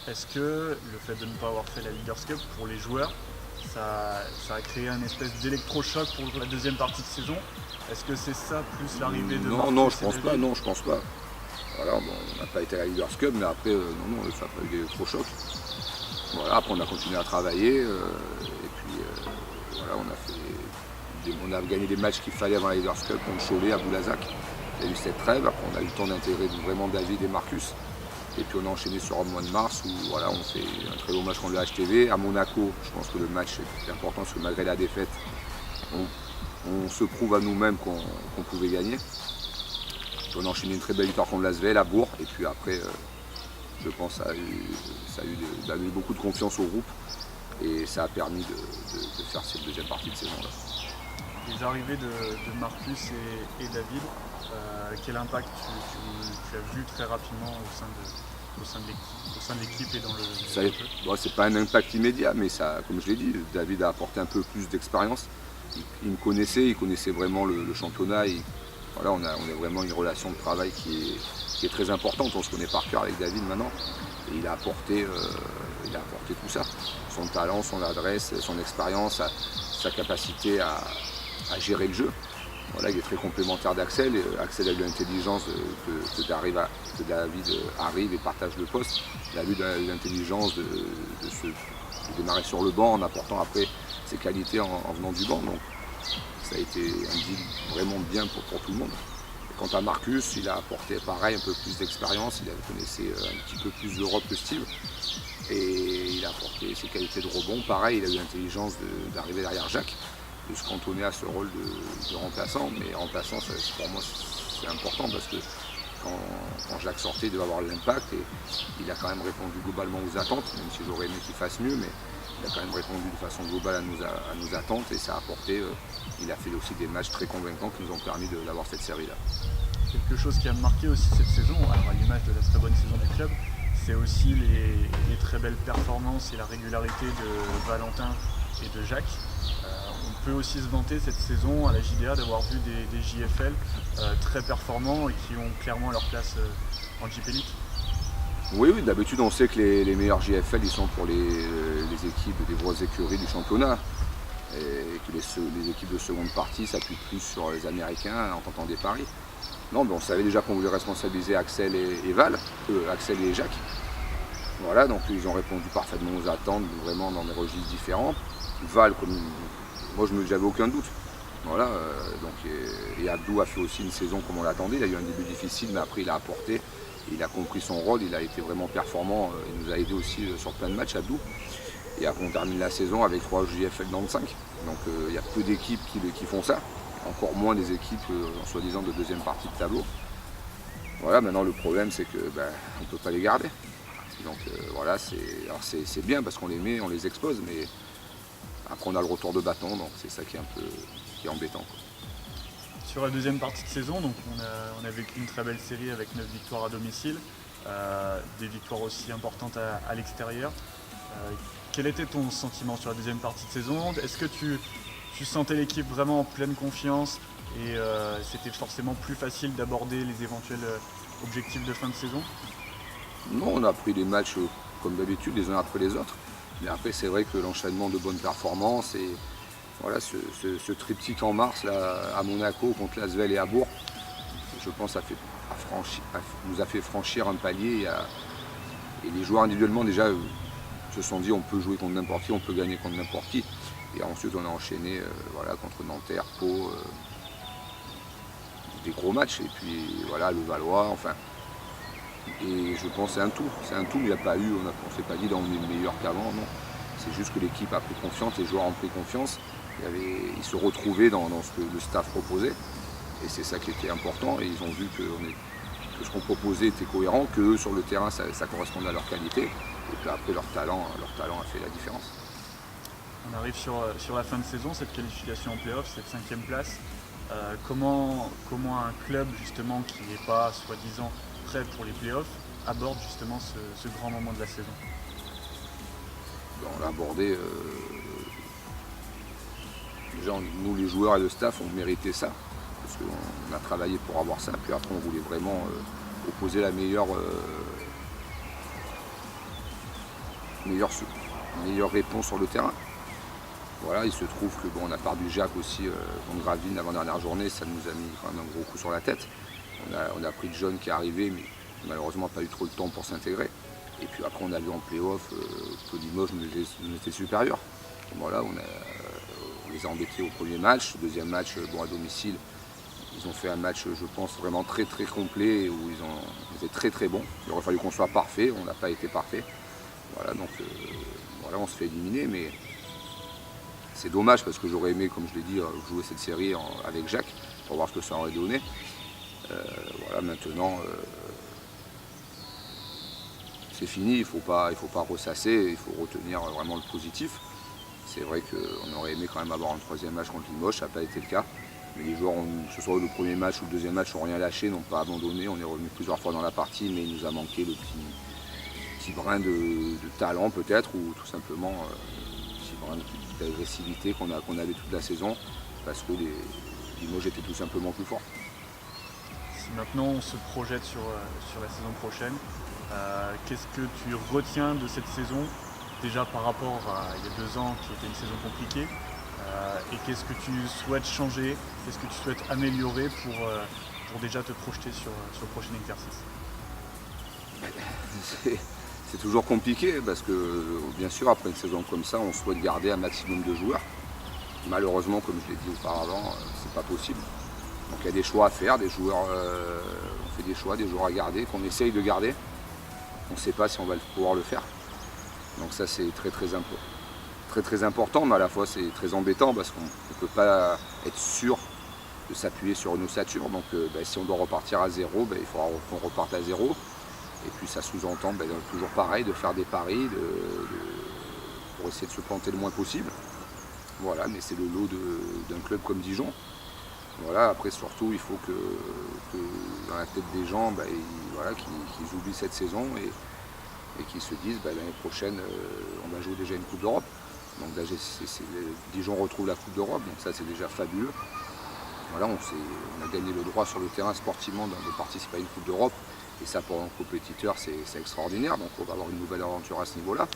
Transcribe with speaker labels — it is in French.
Speaker 1: est-ce que le fait de ne pas avoir fait la Leaders Cup pour les joueurs, ça a créé un espèce d'électrochoc pour la deuxième partie de saison? Est-ce que c'est ça plus l'arrivée de Marcus
Speaker 2: Non,
Speaker 1: et
Speaker 2: je pense pas,
Speaker 1: David?
Speaker 2: non, je pense pas. Voilà, bon, on n'a pas été à la Leaders Cup, mais après, non, ça n'a pas eu d'électrochoc. Voilà, après on a continué à travailler, et puis voilà, on a gagné des matchs qu'il fallait avant la Leaders Cup contre Cholet à Boulazac. Il y a eu cette trêve, après on a eu le temps d'intégrer vraiment David et Marcus. Et puis on a enchaîné sur le mois de mars où voilà, on fait un très beau match contre le HTV. À Monaco, je pense que le match est important parce que malgré la défaite, on se prouve à nous-mêmes qu'on pouvait gagner. Puis on a enchaîné une très belle victoire contre l'Asvel à Bourg. Et puis après, je pense que ça a eu beaucoup de confiance au groupe. Et ça a permis de faire cette deuxième partie de saison-là.
Speaker 1: Les arrivées de Marcus et David, quel impact tu as vu très rapidement au sein de l'équipe et dans le jeu?
Speaker 2: C'est pas un impact immédiat, mais ça, comme je l'ai dit, David a apporté un peu plus d'expérience. Il me connaissait, il connaissait vraiment le championnat. Voilà, on a vraiment une relation de travail qui est très importante. On se connaît par cœur avec David maintenant. Et il a apporté tout ça. Son talent, son adresse, son expérience, sa capacité à gérer le jeu. Voilà, il est très complémentaire d'Axel. Axel a eu l'intelligence que David arrive et partage le poste. Il a eu l'intelligence de démarrer sur le banc en apportant après ses qualités en venant du banc. Donc ça a été un deal vraiment bien pour tout le monde. Et quant à Marcus, il a apporté pareil un peu plus d'expérience. Il connaissait un petit peu plus l'Europe que Steve. Et il a apporté ses qualités de rebond. Pareil, il a eu l'intelligence d'arriver derrière Jacques, de se cantonner à ce rôle de remplaçant. Mais remplaçant, pour moi, c'est important parce que quand Jacques sortait, il devait avoir l'impact. Et il a quand même répondu globalement aux attentes, même si j'aurais aimé qu'il fasse mieux. Mais il a quand même répondu de façon globale à nos attentes. Et ça a apporté, il a fait aussi des matchs très convaincants qui nous ont permis d'avoir cette série-là.
Speaker 1: Quelque chose qui a marqué aussi cette saison, alors à l'image de la très bonne saison du club, c'est aussi les très belles performances et la régularité de Valentin et de Jacques. On peut aussi se vanter cette saison à la JDA d'avoir vu des JFL très performants et qui ont clairement leur place en JP Elite.
Speaker 2: Oui, d'habitude on sait que les meilleurs JFL ils sont pour les équipes des grosses écuries du championnat. Et que les équipes de seconde partie s'appuient plus sur les Américains en tentant des paris. Non, mais on savait déjà qu'on voulait responsabiliser Axel et Val, Axel et Jacques. Voilà, donc ils ont répondu parfaitement aux attentes, vraiment dans des registres différents. Val, moi j'avais aucun doute. Voilà, et Abdou a fait aussi une saison comme on l'attendait. Il a eu un début difficile, mais après il a apporté. Il a compris son rôle, il a été vraiment performant. Il nous a aidé aussi sur plein de matchs, Abdou. Et après on termine la saison avec 3 JFL dans le 5. Donc il y a peu d'équipes qui font ça. Encore moins des équipes en soi-disant de deuxième partie de tableau. Voilà, maintenant le problème c'est que on ne peut pas les garder. Donc voilà, c'est bien parce qu'on les met, on les expose, mais après on a le retour de bâton, donc c'est ça qui est embêtant, quoi.
Speaker 1: Sur la deuxième partie de saison, donc on a vécu une très belle série avec 9 victoires à domicile, des victoires aussi importantes à l'extérieur. Quel était ton sentiment sur la deuxième partie de saison? Est-ce que tu sentais l'équipe vraiment en pleine confiance et c'était forcément plus facile d'aborder les éventuels objectifs de fin de saison?
Speaker 2: Non, on a pris les matchs comme d'habitude, les uns après les autres. Mais après, c'est vrai que l'enchaînement de bonnes performances et voilà, ce triptyque en mars là, à Monaco contre l'Asvel et à Bourg, je pense nous a fait franchir un palier. Et les joueurs individuellement déjà se sont dit on peut jouer contre n'importe qui, on peut gagner contre n'importe qui. Et ensuite on a enchaîné contre Nanterre, Pau, des gros matchs. Et puis voilà, le Valois, enfin. Et je pense que c'est un tout, il n'y a pas eu, on ne s'est pas dit là on est meilleur qu'avant, non. C'est juste que l'équipe a pris confiance, les joueurs ont pris confiance, ils se retrouvaient dans ce que le staff proposait. Et c'est ça qui était important, et ils ont vu que ce qu'on proposait était cohérent, que sur le terrain ça correspondait à leur qualité, et puis après leur talent a fait la différence.
Speaker 1: On arrive sur la fin de saison, cette qualification en play-off, cette 5e place. Comment un club justement qui n'est pas soi-disant prêt pour les play-offs aborde justement ce grand moment de la saison?
Speaker 2: On l'a abordé, déjà nous les joueurs et le staff ont mérité ça, parce qu'on a travaillé pour avoir ça, puis après on voulait vraiment opposer la meilleure meilleure réponse sur le terrain. Voilà, il se trouve que on a perdu Jacques aussi contre Gravelines l'avant-dernière journée, ça nous a mis quand même un gros coup sur la tête. On a pris John qui est arrivé, mais malheureusement pas eu trop le temps pour s'intégrer. Et puis après on a vu en play-off que Limoges nous était supérieur. Voilà, on les a embêtés au premier match. Le deuxième match, à domicile, ils ont fait un match, je pense, vraiment très très complet où ils étaient très très bons. Il aurait fallu qu'on soit parfait, on n'a pas été parfait. Voilà, donc voilà, on se fait éliminer, mais c'est dommage parce que j'aurais aimé, comme je l'ai dit, jouer cette série avec Jacques pour voir ce que ça aurait donné. Voilà, maintenant, c'est fini, il ne faut pas ressasser, il faut retenir vraiment le positif. C'est vrai qu'on aurait aimé quand même avoir un troisième match contre Limoges, ça n'a pas été le cas. Mais les joueurs, que ce soit le premier match ou le deuxième match, n'ont rien lâché, n'ont pas abandonné. On est revenu plusieurs fois dans la partie, mais il nous a manqué le petit brin de talent peut-être, ou tout simplement un petit brin d'agressivité qu'on avait toute la saison, parce que Limoges était tout simplement plus fort.
Speaker 1: Si maintenant on se projette sur la saison prochaine, qu'est-ce que tu retiens de cette saison, déjà par rapport à il y a 2 ans qui était une saison compliquée, et qu'est-ce que tu souhaites changer, qu'est-ce que tu souhaites améliorer pour déjà te projeter sur le prochain exercice?
Speaker 2: C'est toujours compliqué parce que bien sûr après une saison comme ça on souhaite garder un maximum de joueurs. Malheureusement, comme je l'ai dit auparavant, c'est pas possible. Donc il y a des choix à faire, des joueurs, on fait des choix, des joueurs à garder, qu'on essaye de garder. On ne sait pas si on va pouvoir le faire. Donc ça c'est très important, mais à la fois c'est très embêtant parce qu'on ne peut pas être sûr de s'appuyer sur une ossature. Donc si on doit repartir à zéro, il faudra qu'on reparte à zéro. Et puis ça sous-entend toujours pareil, de faire des paris, pour essayer de se planter le moins possible. Voilà, mais c'est le lot d'un club comme Dijon. Voilà, après surtout il faut que dans la tête des gens, qu'ils oublient cette saison et qu'ils se disent l'année prochaine on va jouer déjà une Coupe d'Europe. Donc Dijon retrouve la Coupe d'Europe, donc ça c'est déjà fabuleux. Voilà, on a gagné le droit sur le terrain sportivement de participer à une Coupe d'Europe. Et ça pour un compétiteur c'est extraordinaire, donc on va avoir une nouvelle aventure à ce niveau-là.